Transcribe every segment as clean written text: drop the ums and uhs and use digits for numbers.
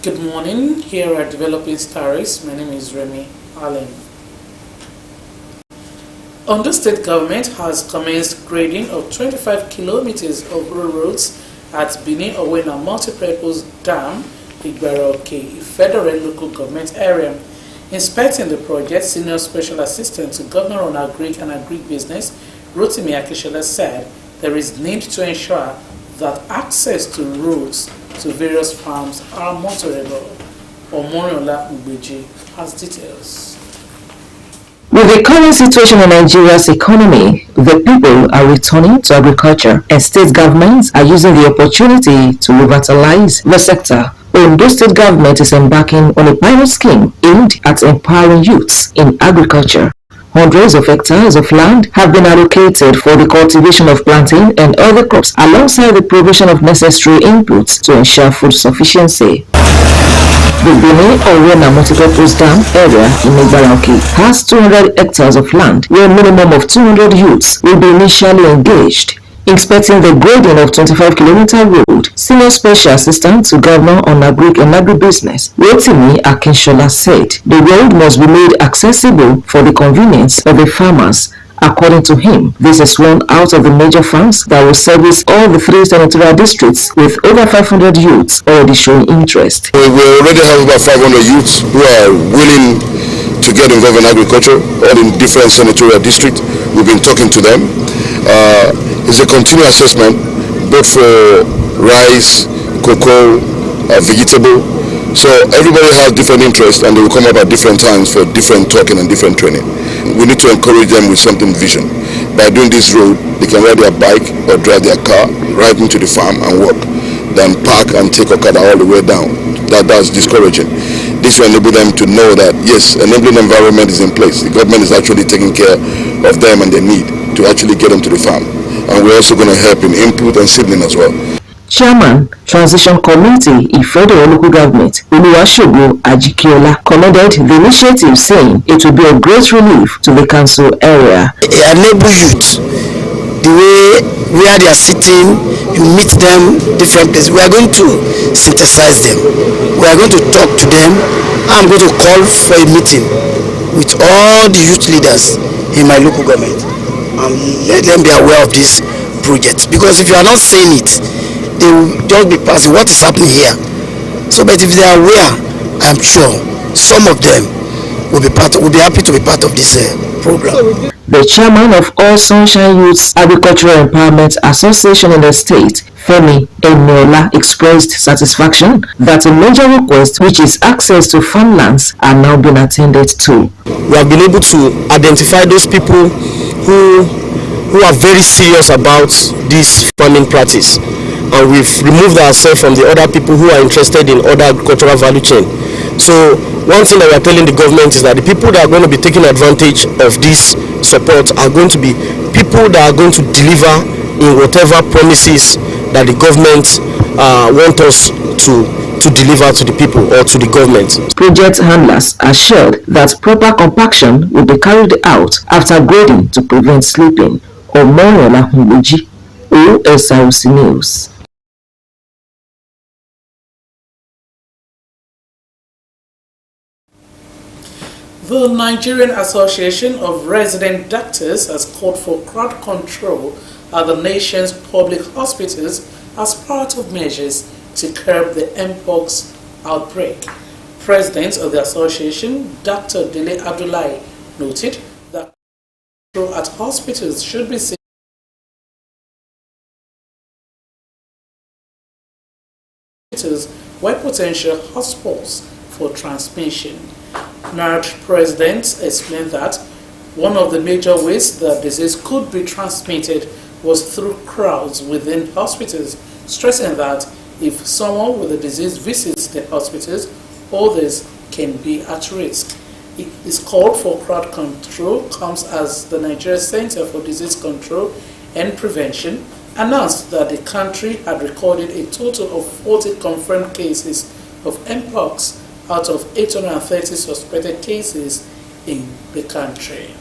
Good morning. Here are developing stories. My name is Remy Allen. Ondo State Government has commenced grading of 25 kilometers of rural roads at Bini Owena Multipurpose Dam, Igbaroke, Federal Local Government Area. Inspecting the project, Senior Special Assistant to Governor on Agric and Agribusiness, Rotimi Akishola, said there is need to ensure that access to roads to various farms are motorable. Omoriola Mbeji has details. With the current situation in Nigeria's economy, the people are returning to agriculture, and state governments are using the opportunity to revitalize the sector. Ondo State Government is embarking on a pilot scheme aimed at empowering youths in agriculture. Hundreds of hectares of land have been allocated for the cultivation of plantain and other crops, alongside the provision of necessary inputs to ensure food sufficiency. The Bini Owena Multipurpose Dam area in Igbaroke has 200 hectares of land, where a minimum of 200 youths will be initially engaged. Inspecting the grading of 25-kilometer road, Senior Special Assistant to Governor on Agric and Agribusiness, Rotimi Akishola, said the road must be made accessible for the convenience of the farmers. According to him, this is one out of the major farms that will service all the 3 senatorial districts, with over 500 youths already showing interest. We already have about 500 youths who are willing to get involved in agriculture, all in different senatorial districts. We've been talking to them. It's a continuous assessment, both for rice, cocoa, vegetable. So everybody has different interests, and they will come up at different times for different talking and different training. We need to encourage them with something vision. By doing this road, they can ride their bike or drive their car right into the farm and work, then park and take Okada all the way down. That's discouraging. This will enable them to know that, yes, enabling environment is in place. The government is actually taking care of them and their need to actually get them to the farm. And we're also going to help in input and seedling as well. Chairman, Transition Committee, Federal Local Government, Oluwasegun Ajikiola, commended the initiative, saying it will be a great relief to the council area. Enable youth, the way where they are sitting, you meet them different places. We are going to synthesize them. We are going to talk to them. I'm going to call for a meeting with all the youth leaders in my local government and let them be aware of this project. Because if you are not saying it, they will just be passing what is happening here. So, but if they are aware, I'm sure some of them will be happy to be part of this program. The chairman of All Sunshine Youths Agricultural Empowerment Association in the state, Femi Eniola, expressed satisfaction that a major request, which is access to farmlands, are now being attended to. We have been able to identify those people who are very serious about this farming practice, and we've removed ourselves from the other people who are interested in other agricultural value chain. So one thing that we are telling the government is that the people that are going to be taking advantage of this support are going to be people that are going to deliver in whatever promises that the government want us to deliver to the people or to the government. Project handlers assured that proper compaction will be carried out after grading to prevent slipping. Omoriola Mbeji, Osrc News. The Nigerian Association of Resident Doctors has called for crowd control at the nation's public hospitals as part of measures to curb the mpox outbreak. President of the association, Dr. Dele Abdullahi, noted that control at hospitals should be seen where potential hotspots for transmission. NARD President explained that one of the major ways the disease could be transmitted was through crowds within hospitals, stressing that if someone with the disease visits the hospitals, others can be at risk. It is called for crowd control comes as the Nigeria Center for Disease Control and Prevention announced that the country had recorded a total of 40 confirmed cases of mpox out of 830 suspected cases in the country.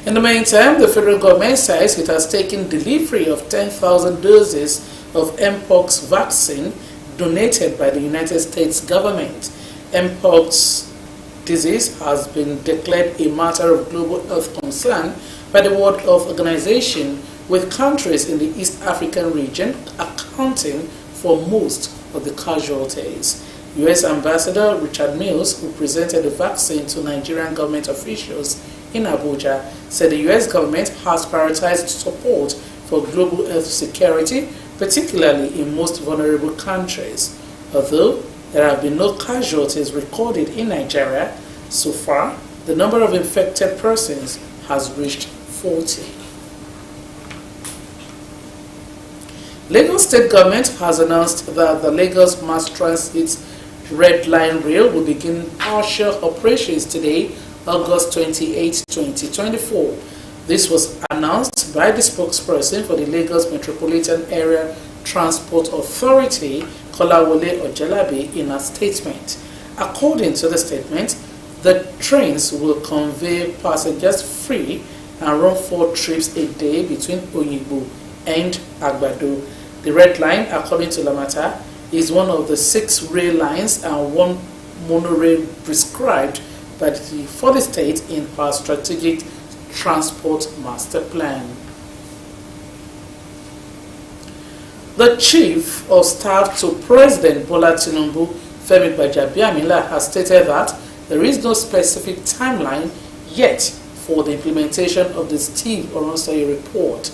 In the meantime, the federal government says it has taken delivery of 10,000 doses of Mpox vaccine donated by the United States government. Mpox disease has been declared a matter of global health concern by the World Health Organization, with countries in the East African region accounting for most of the casualties. U.S. Ambassador Richard Mills, who presented the vaccine to Nigerian government officials in Abuja, said the U.S. government has prioritized support for global health security, particularly in most vulnerable countries. Although there have been no casualties recorded in Nigeria so far, the number of infected persons has reached 40. Lagos State Government has announced that the Lagos Mass Transit Red Line Rail will begin partial operations today, August 28, 2024. This was announced by the spokesperson for the Lagos Metropolitan Area Transport Authority, Kolawole Ojelabi, in a statement. According to the statement, the trains will convey passengers free and run 4 trips a day between Oyigbo and Agbado. The Red Line, according to Lamata, is one of the 6 rail lines and 1 monorail prescribed for the state in our strategic transport master plan. The Chief of Staff to President Bola Tinubu, Femi Gbajabiamila, has stated that there is no specific timeline yet for the implementation of the Steve Oronsaye report.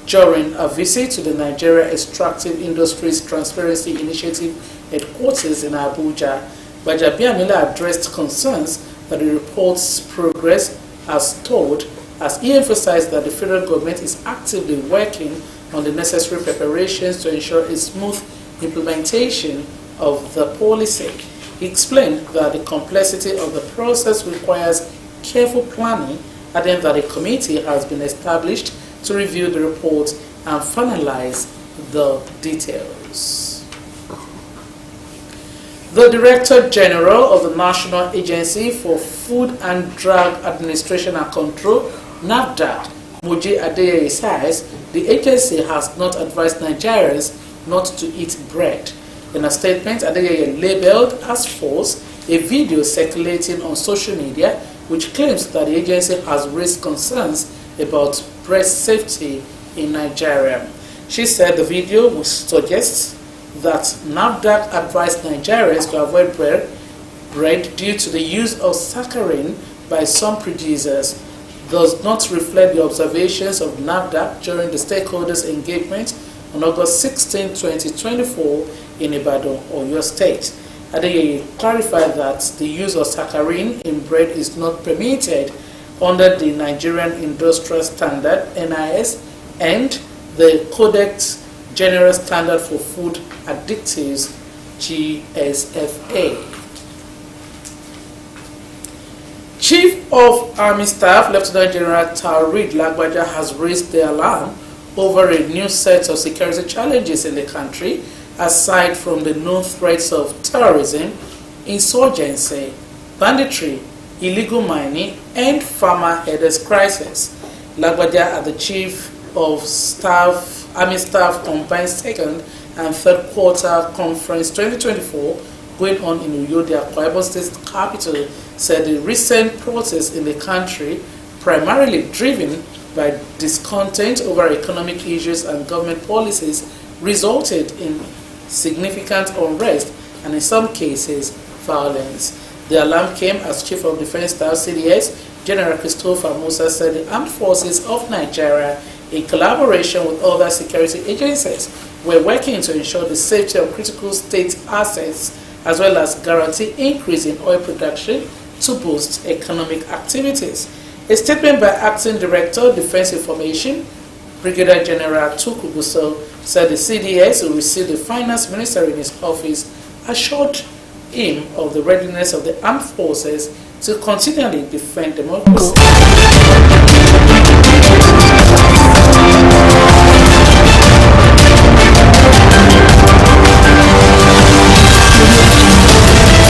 During a visit to the Nigeria Extractive Industries Transparency Initiative headquarters in Abuja, Gbajabiamila addressed concerns that the report's progress has stalled, as he emphasized that the federal government is actively working on the necessary preparations to ensure a smooth implementation of the policy. He explained that the complexity of the process requires careful planning, adding that a committee has been established to review the report and finalize the details. The Director General of the National Agency for Food and Drug Administration and Control, NAFDAC, Moji Adeyeye, says the agency has not advised Nigerians not to eat bread. In a statement, Adeyeye labeled as false a video circulating on social media which claims that the agency has raised concerns about bread safety in Nigeria. She said the video, which suggests that NAFDAC advised Nigerians to avoid bread due to the use of saccharin by some producers, does not reflect the observations of NAFDAC during the stakeholders' engagement on August 16, 2024 in Ibadan, Oyo State. Adeyeye clarified that the use of saccharin in bread is not permitted under the Nigerian Industrial Standard (NIS) and the Codex General Standard for Food Additives (GSFA). Chief of Army Staff Lieutenant General Taoreed Lagbaja has raised the alarm over a new set of security challenges in the country, aside from the known threats of terrorism, insurgency, banditry, illegal mining, and farmer headers crisis. Lagbaja, at the Chief of Staff, Army Staff Combined 2nd and 3rd Quarter Conference 2024 going on in Uyo, the Akwa Ibom State capital, said the recent protests in the country, primarily driven by discontent over economic issues and government policies, resulted in significant unrest and in some cases violence. The alarm came as Chief of Defense Staff CDS General Christopher Musa said the Armed Forces of Nigeria, in collaboration with other security agencies, were working to ensure the safety of critical state assets as well as guarantee increase in oil production to boost economic activities. A statement by Acting Director, Defense Information, Brigadier General Tuku Gusau, said the CDS, who received the Finance Minister in his office, assured him of the readiness of the armed forces to continually defend democracy.